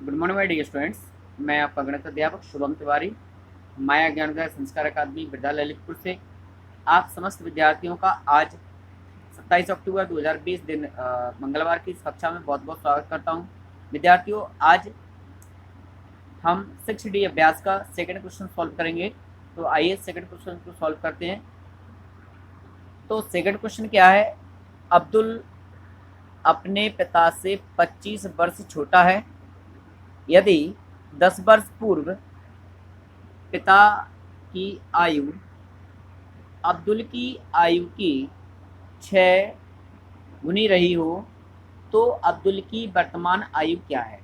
Good morning my dear students. मैं आपका गणित अध्यापक शुभम तिवारी, माया ज्ञानोदय संस्कार अकादमी विद्यालय ललितपुर से आप समस्त विद्यार्थियों का आज 27 अक्टूबर 2020 दिन मंगलवार की इस कक्षा में बहुत बहुत स्वागत करता हूं। विद्यार्थियों, आज हम 6D अभ्यास का सेकंड क्वेश्चन सॉल्व करेंगे। तो आइए सेकंड क्वेश्चन को सॉल्व करते हैं। तो सेकंड क्वेश्चन क्या है? अब्दुल अपने पिता से 25 वर्ष छोटा है। यदि 10 वर्ष पूर्व पिता की आयु अब्दुल की आयु की 6 गुनी रही हो तो अब्दुल की वर्तमान आयु क्या है?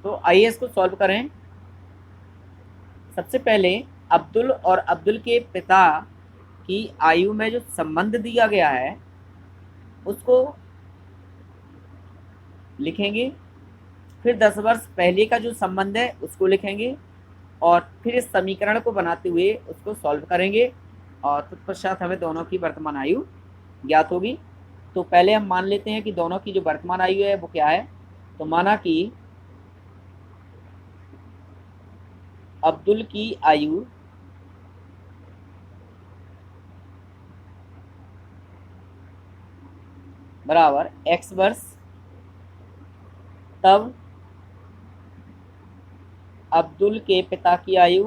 तो आइए इसको सॉल्व करें। सबसे पहले अब्दुल और अब्दुल के पिता की आयु में जो संबंध दिया गया है उसको लिखेंगे। फिर 10 वर्ष पहले का जो संबंध है उसको लिखेंगे और फिर इस समीकरण को बनाते हुए उसको सॉल्व करेंगे और तत्पश्चात हमें दोनों की वर्तमान आयु ज्ञात होगी। तो पहले हम मान लेते हैं कि दोनों की जो वर्तमान आयु है वो क्या है। तो माना कि अब्दुल की आयु बराबर x वर्ष, तब अब्दुल के पिता की आयु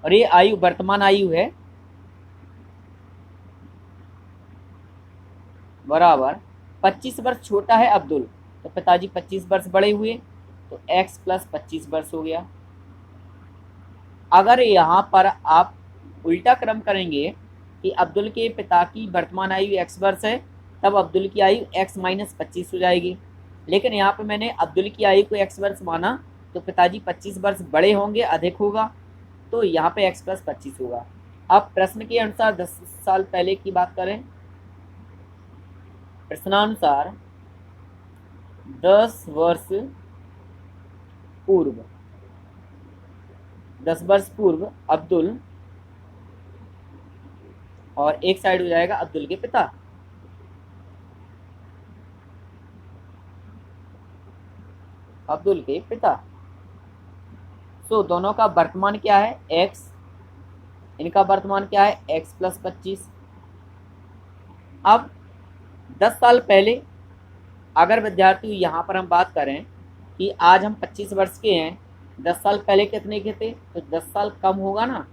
और ये आयु वर्तमान आयु है, बराबर 25 वर्ष छोटा है अब्दुल, तो पिताजी 25 वर्ष बड़े हुए तो x प्लस 25 वर्ष हो गया। अगर यहाँ पर आप उल्टा क्रम करेंगे कि अब्दुल के पिता की वर्तमान आयु x वर्ष है, तब अब्दुल की आयु x माइनस 25 हो जाएगी। लेकिन यहाँ पे मैंने अब्दुल की आयु को x वर्ष माना तो पिताजी 25 वर्ष बड़े होंगे, अधिक होगा, तो यहाँ पे x प्लस 25 होगा। अब प्रश्न के अनुसार 10 साल पहले की बात करें। प्रश्नानुसार 10 वर्ष पूर्व 10 वर्ष पूर्व अब्दुल, और एक साइड हो जाएगा अब्दुल के पिता। अब्दुल के पिता। सो दोनों का वर्तमान क्या है? x। इनका वर्तमान क्या है? x plus 25। अब 10 साल पहले अगर विद्यार्थी यहाँ पर हम बात करें कि आज हम 25 वर्ष के हैं, 10 साल पहले कितने के थे, तो 10 साल कम होगा ना,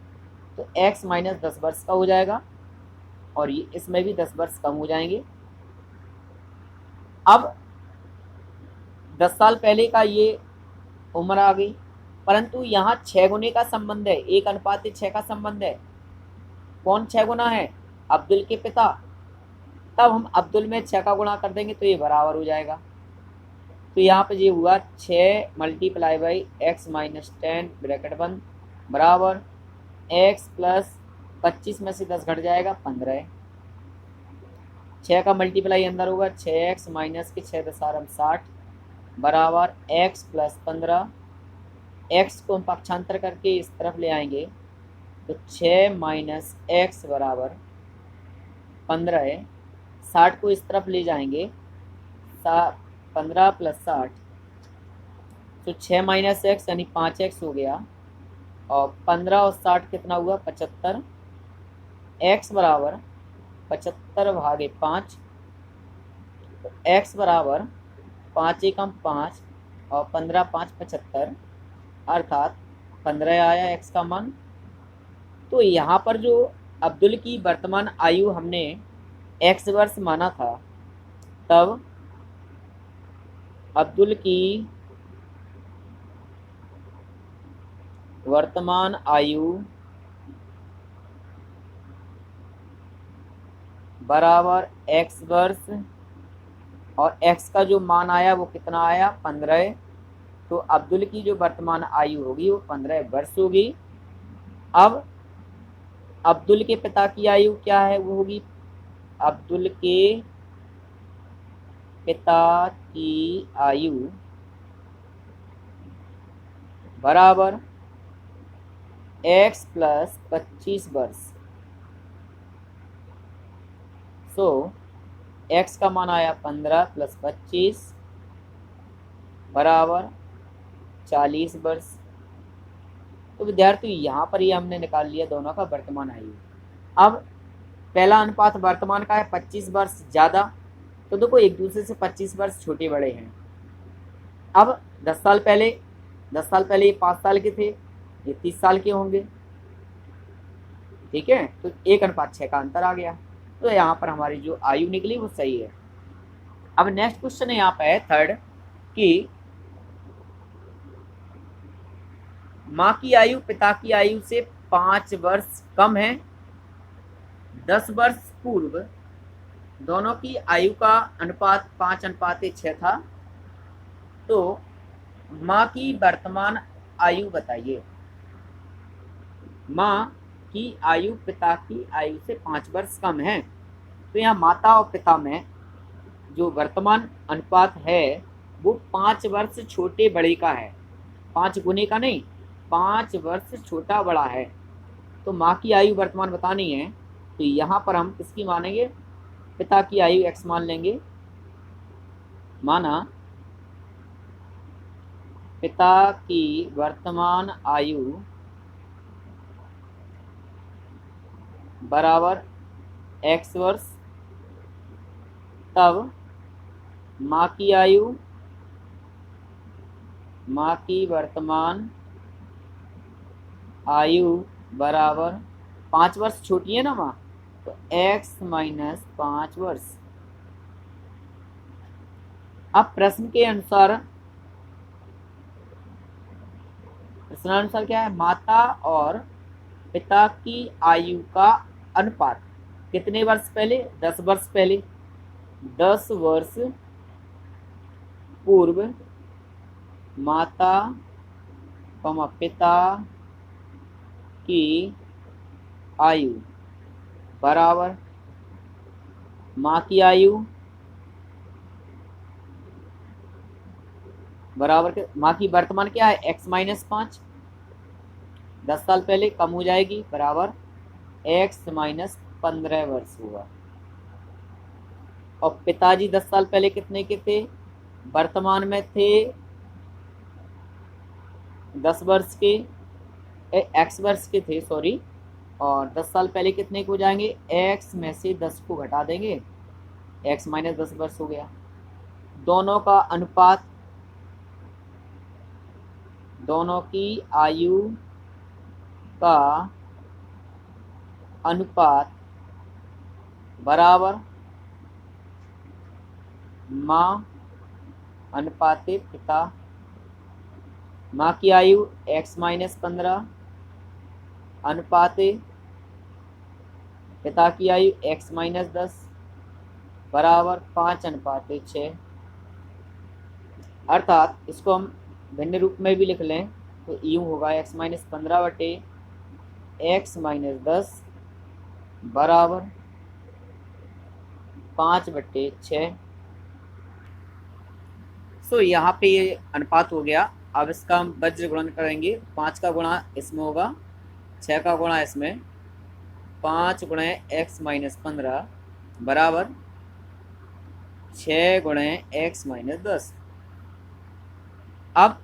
तो x माइनस 10 वर्ष का हो जाएगा और ये इसमें भी 10 वर्ष कम हो जाएंगे। अब 10 साल पहले का ये उम्र आ गई, परंतु यहाँ 6 गुने का संबंध है, 1:6 का संबंध है। कौन 6 गुना है? अब्दुल के पिता। तब हम अब्दुल में 6 का गुणा कर देंगे तो ये बराबर हो जाएगा। तो यहाँ पे ये हुआ 6 multiply by x minus 10 bracket बंद बराबर x प्लस 25 में से 10 घट जाएगा 15। 6 का मल्टीप्लाई अंदर होगा, 6x माइनस के 6 दशारम 60 बराबर x प्लस 15। x को हम पक्षांतर करके इस तरफ ले आएंगे तो 6 माइनस एक्स बराबर 15। 60 को इस तरफ ले जाएंगे, 15 प्लस 60 तो 6 माइनस एक्स यानी 5x हो गया और 15 और 60 कितना हुआ? 75। x बराबर 75 भागे 5, तो x बराबर 5 एकम 5 और 15 5 75, अर्थात 15 आया x का मान। तो यहाँ पर जो अब्दुल की वर्तमान आयु हमने x वर्ष माना था, तब अब्दुल की वर्तमान आयु बराबर x वर्ष और x का जो मान आया वो कितना आया? 15। तो अब्दुल की जो वर्तमान आयु होगी वो 15 वर्ष होगी। अब अब्दुल के पिता की आयु क्या है? वो होगी अब्दुल के पिता की आयु बराबर x प्लस 25 वर्ष। सो x का मान आया 15 + 25 बराबर 40 वर्ष। तो विद्यार्थी यहाँ पर ये हमने निकाल लिया दोनों का वर्तमान आयु। अब पहला अनुपात वर्तमान का है 25 वर्ष ज़्यादा, तो देखो एक दूसरे से 25 वर्ष छोटे बड़े हैं। अब 10 साल पहले ये 5 साल के थे, ये 30 साल के होंगे, ठीक है। तो 1:6 का अंतर आ गया, तो यहाँ पर हमारी जो आयु निकली वो सही है। अब नेक्स्ट क्वेश्चन है यहाँ पे है थर्ड कि माँ की आयु पिता की आयु से 5 वर्ष कम है। 10 वर्ष पूर्व दोनों की आयु का अनुपात 5:6 था। तो माँ की वर्तमान आयु बताइए। माँ की आयु पिता की आयु से 5 वर्ष कम है, तो यहाँ माता और पिता में जो वर्तमान अनुपात है वो 5 वर्ष छोटे बड़े का है, 5 गुने का नहीं, 5 वर्ष छोटा बड़ा है। तो माँ की आयु वर्तमान बतानी है, तो यहाँ पर हम किसकी मानेंगे, पिता की आयु x मान लेंगे। माना पिता की वर्तमान आयु बराबर x वर्ष, तब माँ की आयु, माँ की वर्तमान आयु बराबर 5 वर्ष छोटी है ना माँ, तो x - 5 वर्ष। अब प्रश्नानुसार क्या है, माता और पिता की आयु का अनुपात कितने वर्ष पहले, 10 वर्ष पहले। 10 वर्ष पूर्व माता पिता की आयु बराबर माँ की आयु बराबर माँ की वर्तमान क्या है, x - 5, 10 साल पहले कम हो जाएगी, बराबर x - 15 वर्ष हुआ। और पिताजी 10 साल पहले कितने के थे, वर्तमान में थे 10 वर्ष के, x वर्ष के थे सॉरी, और 10 साल पहले कितने को हो जाएंगे, x में से 10 को घटा देंगे, x - 10 वर्ष हो गया। दोनों का अनुपात, दोनों की आयु का अनुपात बराबर माँ अनुपाते पिता। माँ की आयु x - 15 अनुपाते पिता की आयु x - 10 बराबर 5:6। अर्थात इसको हम भिन्न रूप में भी लिख लें तो यूँ होगा x - 15 बटे x - 10 बराबर 5/6। सो यहाँ पे ये अनुपात हो गया। अब इसका हम वज्र गुणन करेंगे, 5 का गुणा इसमें होगा, 6 का गुणा इसमें, 5 × x - 15 बराबर 6 × x - 10। अब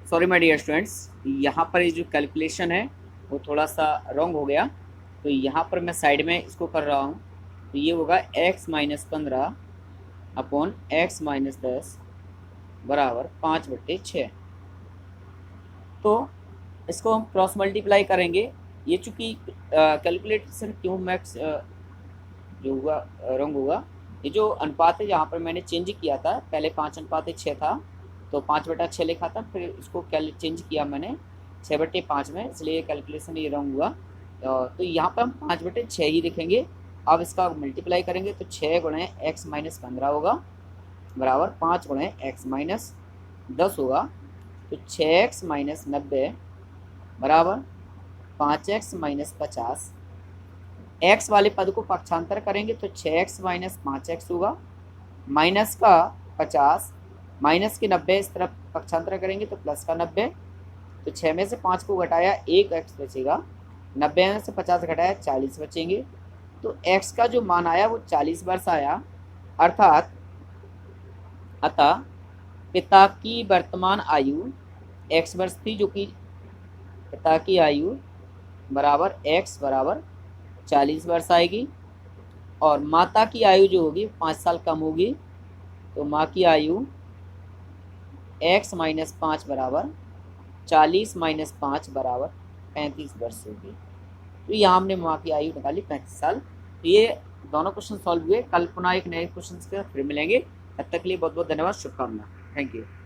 सॉरी माय डियर स्टूडेंट्स, यहाँ पर ये जो कैलकुलेशन है वो थोड़ा सा रॉन्ग हो गया, तो यहाँ पर मैं साइड में इसको कर रहा हूँ। तो ये होगा x - 15 अपॉन x - 10 बराबर 5/6। तो इसको हम क्रॉस मल्टीप्लाई करेंगे। ये चूँकि कैलकुलेशन क्यों मैक्स जो होगा रॉन्ग होगा, ये जो अनुपात है यहाँ पर मैंने चेंज किया था, पहले 5:6 था तो 5/6 लिखा था, फिर इसको चेंज किया मैंने 6/5 में, इसलिए कैलकुलेशन ये रॉन्ग हुआ। तो यहाँ पर हम 5/6 ही लिखेंगे। अब इसका मल्टीप्लाई करेंगे तो 6 × x - 15 होगा बराबर 5 × x - 10 होगा। तो 6x - 90 बराबर 5x - 50। x वाले पद को पक्षांतर करेंगे तो 6x - 5x होगा, माइनस का 50, माइनस के 90 इस तरफ पक्षांतर करेंगे तो प्लस का 90, तो 6 में से 5 को घटाया 1 एक्स बचेगा, 90 में से 50 घटाया 40 बचेंगे। तो एक्स का जो मान आया वो 40 वर्ष आया। अर्थात अतः पिता की वर्तमान आयु एक्स वर्ष थी, जो कि पिता की आयु बराबर एक्स बराबर 40 वर्ष आएगी। और माता की आयु जो होगी 5 साल कम होगी, तो माँ की आयु एक्स माइनस 5 बराबर 40 माइनस 5 बराबर 35 वर्ष होगी। तो यहाँ हमने माँ की आयु निकाली 35 साल। तो ये दोनों क्वेश्चन सॉल्व हुए। कल पुनः एक नए क्वेश्चन के साथ फिर मिलेंगे। तब तक के लिए बहुत बहुत धन्यवाद, शुभकामनाएं। Thank you.